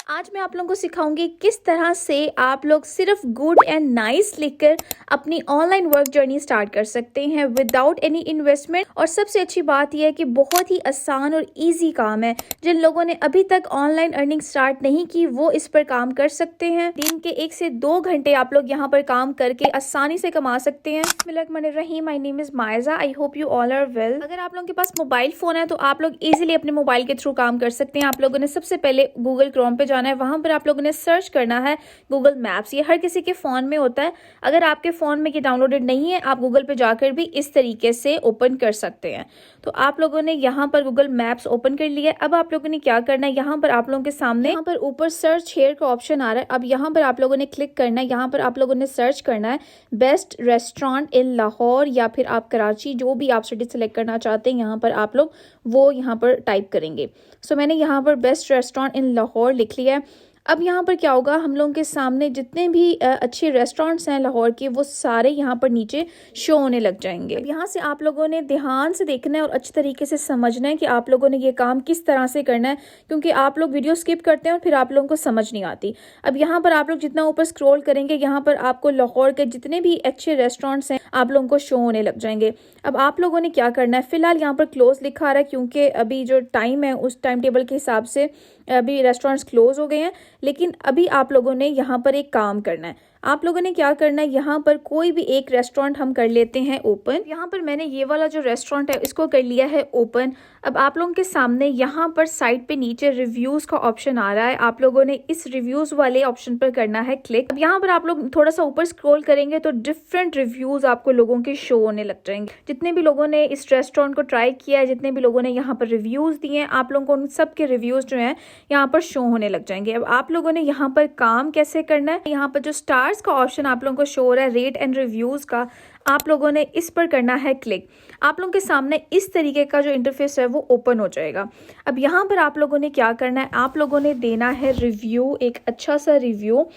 आज मैं आप लोगों को सिखाऊंगी किस तरह से आप लोग सिर्फ गुड एंड नाइस लिखकर अपनी ऑनलाइन वर्क जर्नी स्टार्ट कर सकते हैं विदाउट एनी इन्वेस्टमेंट। और सबसे अच्छी बात यह है कि बहुत ही आसान और इजी काम है। जिन लोगों ने अभी तक ऑनलाइन अर्निंग स्टार्ट नहीं की वो इस पर काम कर सकते हैं। दिन के 1 से 2 घंटे आप लोग यहाँ पर काम करके आसानी से कमा सकते हैं। बिस्मिल्लाहिर्रहमानिर्रहीम, my name is Maiza, I hope you all are well. अगर आप लोगों के पास मोबाइल फोन है तो आप लोग इजीली अपने मोबाइल के थ्रू काम कर सकते हैं। आप लोगों ने सबसे पहले गूगल क्रोम पे जाना है, वहां पर आप लोगों ने सर्च करना है गूगल मैप्स। ये हर किसी के फोन में होता है। अगर आपके फोन में ये डाउनलोडेड नहीं है, आप गूगल पे जाकर भी इस तरीके से ओपन कर सकते हैं। तो आप लोगों ने यहाँ पर गूगल मैप्स ओपन कर लिया है। अब आप लोगों ने क्या करना है, यहाँ पर आप लोगों के सामने यहाँ पर ऊपर सर्च हेयर का ऑप्शन आ रहा है। अब यहाँ पर आप लोगों ने क्लिक करना है। यहाँ पर आप लोगों ने सर्च करना है बेस्ट रेस्टोरेंट इन लाहौर या फिर आप कराची, जो भी आप सिटी सेलेक्ट करना चाहते हैं यहाँ पर आप लोग वो यहाँ पर टाइप करेंगे। सो मैंने यहाँ पर बेस्ट रेस्टोरेंट इन लाहौर लिख लिया है। अब यहाँ पर क्या होगा, हम लोगों के सामने जितने भी अच्छे रेस्टोरेंट्स हैं लाहौर के वो सारे यहाँ पर नीचे शो होने लग जाएंगे। अब यहाँ से आप लोगों ने ध्यान से देखना है और अच्छे तरीके से समझना है कि आप लोगों ने ये काम किस तरह से करना है, क्योंकि आप लोग वीडियो स्किप करते हैं और फिर आप लोगों को समझ नहीं आती। अब यहाँ पर आप लोग जितना ऊपर स्क्रॉल करेंगे यहाँ पर आपको लाहौर के जितने भी अच्छे रेस्टोरेंट्स हैं आप लोगों को शो होने लग जाएंगे। अब आप लोगों ने क्या करना है, फिलहाल यहाँ पर क्लोज लिखा आ रहा है क्योंकि अभी जो टाइम है उस टाइम टेबल के हिसाब से अभी रेस्टोरेंट्स क्लोज हो गए हैं। लेकिन अभी आप लोगों ने यहाँ पर एक काम करना है। आप लोगों ने क्या करना है, यहाँ पर कोई भी एक रेस्टोरेंट हम कर लेते हैं ओपन। यहाँ पर मैंने ये वाला जो रेस्टोरेंट है इसको कर लिया है ओपन। अब आप लोगों के सामने यहाँ पर साइड पे नीचे रिव्यूज का ऑप्शन आ रहा है। आप लोगों ने इस रिव्यूज वाले ऑप्शन पर करना है क्लिक। अब यहाँ पर आप लोग थोड़ा सा ऊपर स्क्रॉल करेंगे तो डिफरेंट रिव्यूज आपको लोगों के शो होने लग जाएंगे। जितने भी लोगों ने इस रेस्टोरेंट को ट्राई किया है, जितने भी लोगों ने यहाँ पर रिव्यूज दिए हैं, आप लोगों को उन सब के रिव्यूज जो है यहाँ पर शो होने लग जाएंगे। अब आप लोगों ने यहाँ पर काम कैसे करना है, यहाँ पर जो स्टार्स का ऑप्शन आप लोगों को शो हो रहा है रेट एंड रिव्यूज का, आप लोगों ने इस पर करना है क्लिक। आप लोगों के सामने इस तरीके का जो इंटरफेस है वो ओपन हो जाएगा। अब यहाँ पर आप लोगों ने क्या करना है, आप लोगों ने देना है रिव्यू, एक अच्छा सा रिव्यू।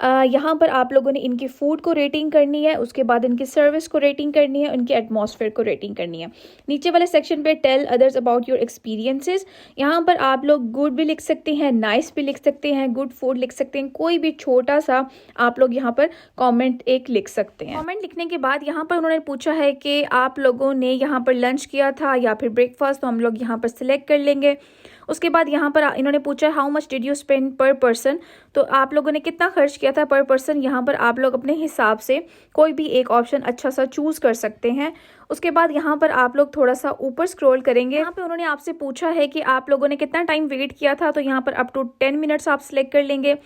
यहाँ पर आप लोगों ने इनकी फूड को रेटिंग करनी है, उसके बाद इनकी सर्विस को रेटिंग करनी है, उनके एटमॉस्फेयर को रेटिंग करनी है। नीचे वाले सेक्शन पे tell others about your experiences, यहाँ पर आप लोग गुड भी लिख सकते हैं, नाइस भी लिख सकते हैं, गुड फूड लिख सकते हैं, कोई भी छोटा सा आप लोग यहाँ पर कमेंट एक लिख सकते हैं। कमेंट लिखने के बाद यहाँ पर उन्होंने पूछा है कि आप लोगों ने यहाँ पर लंच किया था या फिर ब्रेकफास्ट, तो हम लोग यहाँ पर सिलेक्ट कर लेंगे। उसके बाद यहाँ पर इन्होंने पूछा how much did you spend पर पर्सन, तो आप लोगों ने कितना खर्च किया था पर पर्सन। यहाँ पर आप लोग अपने हिसाब से कोई भी एक ऑप्शन अच्छा सा चूज कर सकते हैं। उसके बाद यहाँ पर आप लोग थोड़ा सा ऊपर स्क्रॉल करेंगे। यहाँ पे उन्होंने आपसे पूछा है कि आप लोगों ने कितना टाइम वेट किया था, तो यहाँ पर अप टू 10 मिनट्स आप सिलेक्ट कर लेंगे।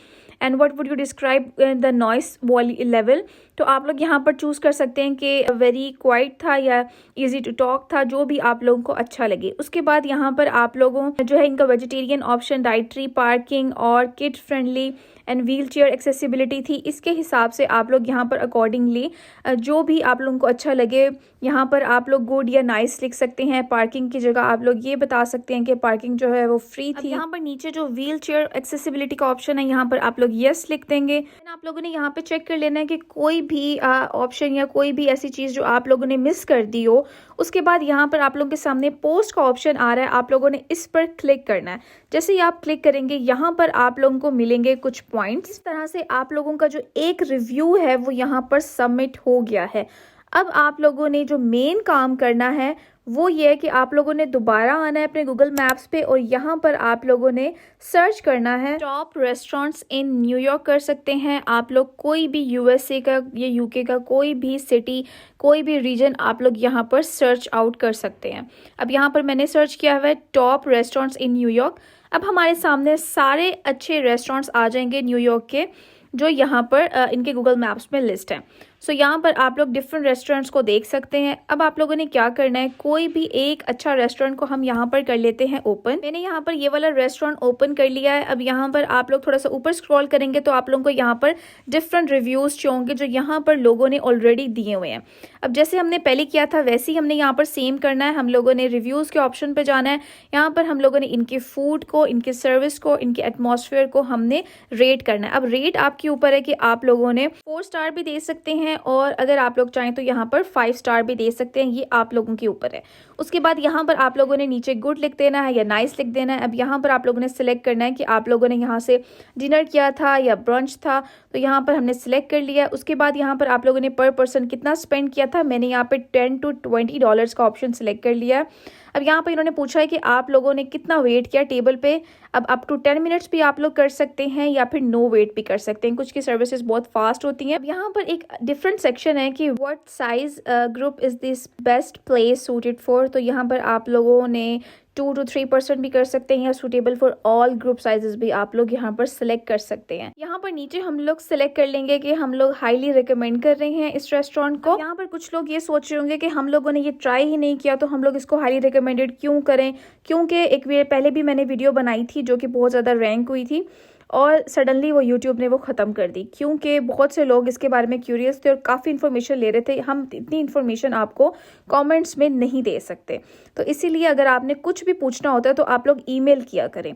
And what would you describe the noise level, तो आप लोग यहाँ पर चूज कर सकते हैं कि वेरी क्वाइट था या इजी टू टॉक था, जो भी आप लोगों को अच्छा लगे। उसके बाद यहाँ पर आप लोगों जो है इनका वेजिटेरियन ऑप्शन, डाइटरी, पार्किंग और kid friendly and wheel chair accessibility थी। इसके हिसाब से आप लोग यहाँ पर अकॉर्डिंगली जो भी आप लोगों को अच्छा लगे यहाँ पर आप लोग गुड या नाइस लिख सकते हैं। पार्किंग की जगह आप लोग ये बता सकते हैं कि पार्किंग जो है वो फ्री थी। यहाँ पर नीचे जो व्हील चेयर एक्सेसिबिलिटी का ऑप्शन है यहाँ पर आप लोग यस लिख देंगे। आप लोगों ने यहाँ पे चेक कर लेना है कि कोई भी ऑप्शन या कोई भी ऐसी चीज़ जो आप लोगों ने मिस कर दी हो। उसके बाद यहाँ पर आप लोगों के सामने पोस्ट का ऑप्शन आ रहा है, आप लोगों ने इस पर क्लिक करना है। जैसे ही आप क्लिक करेंगे यहाँ पर आप लोगों को मिलेंगे कुछ पॉइंट्स। इस तरह से आप लोगों का जो एक रिव्यू है वो यहाँ पर सबमिट हो गया है। अब आप लोगों ने जो मेन काम करना है वो ये है कि आप लोगों ने दोबारा आना है अपने गूगल मैप्स पे और यहाँ पर आप लोगों ने सर्च करना है टॉप रेस्टोरेंट्स इन न्यूयॉर्क। कर सकते हैं आप लोग कोई भी यूएसए का या यूके का कोई भी सिटी, कोई भी रीजन आप लोग यहाँ पर सर्च आउट कर सकते हैं। अब यहाँ पर मैंने सर्च किया हुआ है टॉप रेस्टोरेंट्स इन न्यूयॉर्क। अब हमारे सामने सारे अच्छे रेस्टोरेंट्स आ जाएंगे न्यूयॉर्क के, जो यहाँ पर इनके गूगल मैप्स में लिस्ट है। सो यहाँ पर आप लोग डिफरेंट रेस्टोरेंट्स को देख सकते हैं। अब आप लोगों ने क्या करना है, कोई भी एक अच्छा रेस्टोरेंट को हम यहाँ पर कर लेते हैं ओपन। मैंने यहाँ पर ये वाला रेस्टोरेंट ओपन कर लिया है। अब यहाँ पर आप लोग थोड़ा सा ऊपर स्क्रॉल करेंगे तो आप लोगों को यहाँ पर डिफरेंट रिव्यूज होंगे जो यहाँ पर लोगों ने ऑलरेडी दिए हुए हैं। अब जैसे हमने पहले किया था वैसे ही हमने यहाँ पर सेम करना है। हम लोगों ने रिव्यूज के ऑप्शन पर जाना है। यहाँ पर हम लोगों ने इनके फूड को, इनके सर्विस को, इनके एटमॉस्फेयर को हमने रेट करना है। अब रेट आपके ऊपर है कि आप लोगों ने 4 स्टार भी दे सकते हैं हैं और अगर आप लोग चाहें तो यहाँ पर 5 स्टार भी दे सकते हैं, ये आप लोगों के ऊपर है। उसके बाद यहाँ पर आप लोगों ने नीचे गुड लिख देना है या नाइस लिख देना है। अब यहाँ पर आप लोगों ने सिलेक्ट करना है कि आप लोगों ने यहाँ से डिनर किया था या ब्रंच था, तो यहाँ पर हमने सिलेक्ट कर लिया। उसके बाद यहाँ पर आप लोगों ने पर पर्सन कितना स्पेंड किया था, मैंने यहाँ पे $10 to $20 का ऑप्शन सिलेक्ट कर लिया है। अब यहाँ पर इन्होंने पूछा है कि आप लोगों ने कितना वेट किया टेबल पे। अब अप टू 10 मिनट्स भी आप लोग कर सकते हैं या फिर नो वेट भी कर सकते हैं, कुछ की सर्विसेज बहुत फास्ट होती हैं। अब यहाँ पर एक डिफरेंट सेक्शन है कि what size group is this best place suited for, तो यहाँ पर आप लोगों ने 2 to 3% भी कर सकते हैं या suitable for all group sizes भी आप लोग यहाँ पर सिलेक्ट कर सकते हैं। यहाँ पर नीचे हम लोग सिलेक्ट कर लेंगे कि हम लोग हाईली रिकमेंड कर रहे हैं इस रेस्टोरेंट को। यहाँ पर कुछ लोग ये सोच रहे होंगे कि हम लोगों ने ये ट्राई ही नहीं किया तो हम लोग इसको हाईली रिकमेंडेड क्यों करें, क्योंकि एक पहले भी मैंने वीडियो बनाई थी जो कि बहुत ज़्यादा रैंक हुई थी और सडनली वो यूट्यूब ने वो ख़त्म कर दी, क्योंकि बहुत से लोग इसके बारे में क्यूरियस थे और काफ़ी इन्फॉर्मेशन ले रहे थे। हम इतनी इन्फॉर्मेशन आपको कमेंट्स में नहीं दे सकते, तो इसीलिए अगर आपने कुछ भी पूछना होता है तो आप लोग ईमेल किया करें।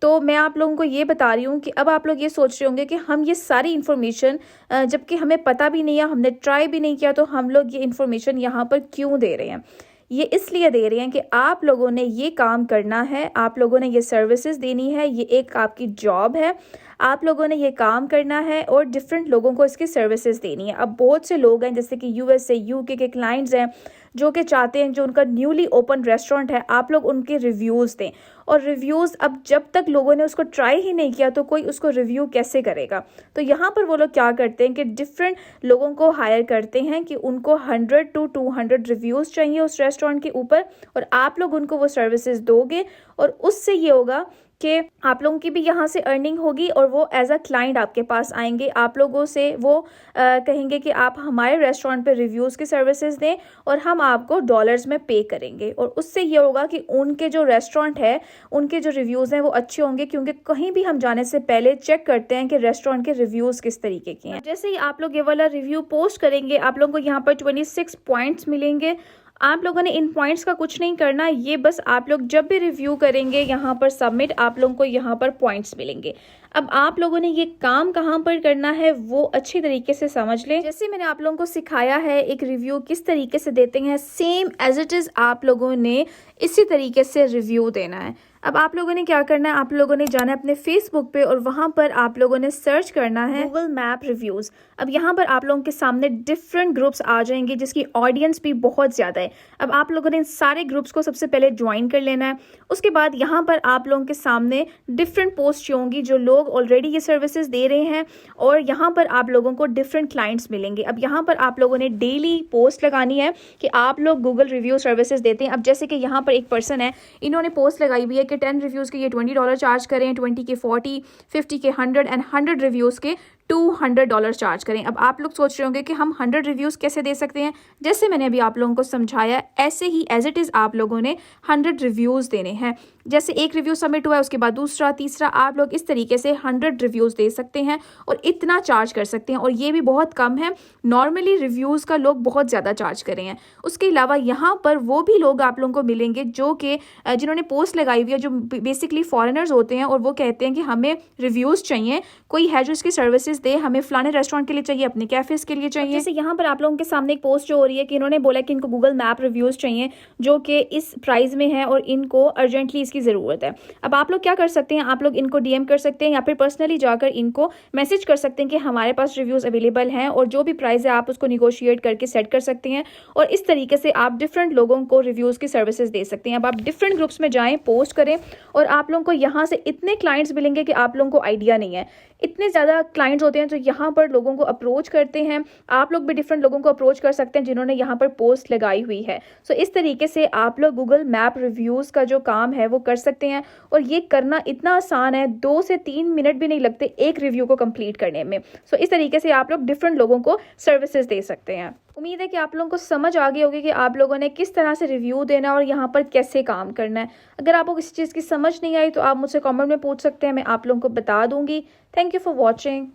तो मैं आप लोगों को ये बता रही हूँ कि अब आप लोग ये सोच रहे होंगे कि हम ये सारी इन्फॉर्मेशन जबकि हमें पता भी नहीं है, हमने ट्राई भी नहीं किया, तो हम लोग ये इन्फॉर्मेशन यहाँ पर क्यों दे रहे हैं। ये इसलिए दे रहे हैं कि आप लोगों ने ये काम करना है, आप लोगों ने ये सर्विसेज देनी है, ये एक आपकी जॉब है, आप लोगों ने ये काम करना है और डिफरेंट लोगों को इसकी सर्विसेज देनी है। अब बहुत से लोग हैं जैसे कि यूएसए यूके के क्लाइंट्स हैं जो कि चाहते हैं जो उनका न्यूली ओपन रेस्टोरेंट है आप लोग उनके रिव्यूज़ दें, और रिव्यूज़ अब जब तक लोगों ने उसको ट्राई ही नहीं किया तो कोई उसको रिव्यू कैसे करेगा। तो यहाँ पर वो लोग क्या करते हैं कि डिफरेंट लोगों को हायर करते हैं कि उनको 100 to 200 रिव्यूज़ चाहिए उस रेस्टोरेंट के ऊपर, और आप लोग उनको वो सर्विसेज दोगे और उससे ये होगा कि आप लोगों की भी यहाँ से अर्निंग होगी और वो एज अ क्लाइंट आपके पास आएंगे, आप लोगों से वो कहेंगे कि आप हमारे रेस्टोरेंट पे रिव्यूज़ की सर्विसेज दें और हम आपको डॉलर्स में पे करेंगे, और उससे ये होगा कि उनके जो रेस्टोरेंट है उनके जो रिव्यूज़ हैं वो अच्छे होंगे, क्योंकि कहीं भी हम जाने से पहले चेक करते हैं कि रेस्टोरेंट के रिव्यूज़ किस तरीके के हैं। जैसे ही आप लोग ये वाला रिव्यू पोस्ट करेंगे आप लोगों को यहाँ पर 26 पॉइंट्स मिलेंगे। आप लोगों ने इन पॉइंट्स का कुछ नहीं करना, ये बस आप लोग जब भी रिव्यू करेंगे यहाँ पर सबमिट, आप लोगों को यहाँ पर पॉइंट्स मिलेंगे। अब आप लोगों ने ये काम कहाँ पर करना है वो अच्छी तरीके से समझ लें। जैसे मैंने आप लोगों को सिखाया है एक रिव्यू किस तरीके से देते हैं, सेम एज इट इज़ आप लोगों ने इसी तरीके से रिव्यू देना है। अब आप लोगों ने क्या करना है, आप लोगों ने जाना है अपने फेसबुक पे और वहाँ पर आप लोगों ने सर्च करना है गूगल मैप रिव्यूज़। अब यहाँ पर आप लोगों के सामने डिफरेंट ग्रुप्स आ जाएंगे जिसकी ऑडियंस भी बहुत ज़्यादा है। अब आप लोगों ने इन सारे ग्रुप्स को सबसे पहले ज्वाइन कर लेना है। उसके बाद यहाँ पर आप लोगों के सामने डिफरेंट पोस्ट होंगी जो लोग ऑलरेडी ये सर्विसेज दे रहे हैं, और यहाँ पर आप लोगों को डिफरेंट क्लाइंट्स मिलेंगे। अब यहाँ पर आप लोगों ने डेली पोस्ट लगानी है कि आप लोग गूगल रिव्यू सर्विसेज देते हैं। अब जैसे कि यहाँ पर एक पर्सन है, इन्होंने पोस्ट लगाई हुई है कि 10 रिव्यूज़ के ये $20 चार्ज करें, 20 के 40, 50 के 100 एंड 100 रिव्यूज़ के $200 चार्ज करें। अब आप लोग सोच रहे होंगे कि हम 100 रिव्यूज़ कैसे दे सकते हैं, जैसे मैंने अभी आप लोगों को समझाया ऐसे ही एज इट इज़ आप लोगों ने 100 रिव्यूज़ देने हैं। जैसे एक रिव्यू सबमिट हुआ है उसके बाद दूसरा तीसरा, आप लोग इस तरीके से 100 रिव्यूज़ दे सकते हैं और इतना चार्ज कर सकते हैं, और ये भी बहुत कम है। नॉर्मली रिव्यूज़ का लोग बहुत ज़्यादा चार्ज कर रहे हैं। उसके अलावा यहाँ पर वो भी लोग आप लोगों को मिलेंगे जो कि जिन्होंने पोस्ट लगाई हुई है, जो बेसिकली फॉरेनर्स होते हैं और वो कहते हैं कि हमें रिव्यूज़ चाहिए, कोई है जो इसकी सर्विसेज दे, हमें फलाने रेस्टोरेंट के लिए चाहिए, अपने कैफेज के लिए चाहिए। जैसे यहाँ पर आप लोगों के सामने एक पोस्ट जो हो रही है कि इन्होंने बोला कि इनको गूगल मैप रिव्यूज़ चाहिए जो कि इस प्राइस में है और इनको अर्जेंटली इसकी ज़रूरत है। अब आप लोग क्या कर सकते हैं, आप लोग इनको डीएम कर सकते हैं या फिर पर्सनली जाकर इनको मैसेज कर सकते हैं कि हमारे पास रिव्यूज़ अवेलेबल हैं, और जो भी प्राइस है आप उसको निगोशिएट करके सेट कर सकते हैं, और इस तरीके से आप डिफरेंट लोगों को रिव्यूज़ की सर्विसेज दे सकते हैं। अब आप डिफरेंट ग्रुप्स में जाएँ, पोस्ट करें, और आप लोगों को यहाँ से इतने क्लाइंट्स मिलेंगे कि आप लोगों को आइडिया नहीं है। इतने ज़्यादा क्लाइंट्स होते हैं जो यहाँ पर लोगों को अप्रोच करते हैं। आप लोग भी डिफरेंट लोगों को अप्रोच कर सकते हैं जिन्होंने यहाँ पर पोस्ट लगाई हुई है। सो इस तरीके से आप लोग गूगल मैप रिव्यूज़ का जो काम है वो कर सकते हैं, और ये करना इतना आसान है, 2 से 3 मिनट भी नहीं लगते एक रिव्यू को कंप्लीट करने में। सो इस तरीके से आप लोग डिफरेंट लोगों को सर्विसेज दे सकते हैं। उम्मीद है कि आप लोगों को समझ आ गई होगी कि आप लोगों ने किस तरह से रिव्यू देना और यहाँ पर कैसे काम करना है। अगर आपको किसी चीज़ की समझ नहीं आई तो आप मुझसे कमेंट में पूछ सकते हैं, मैं आप लोगों को बता दूंगी। Thank you for watching.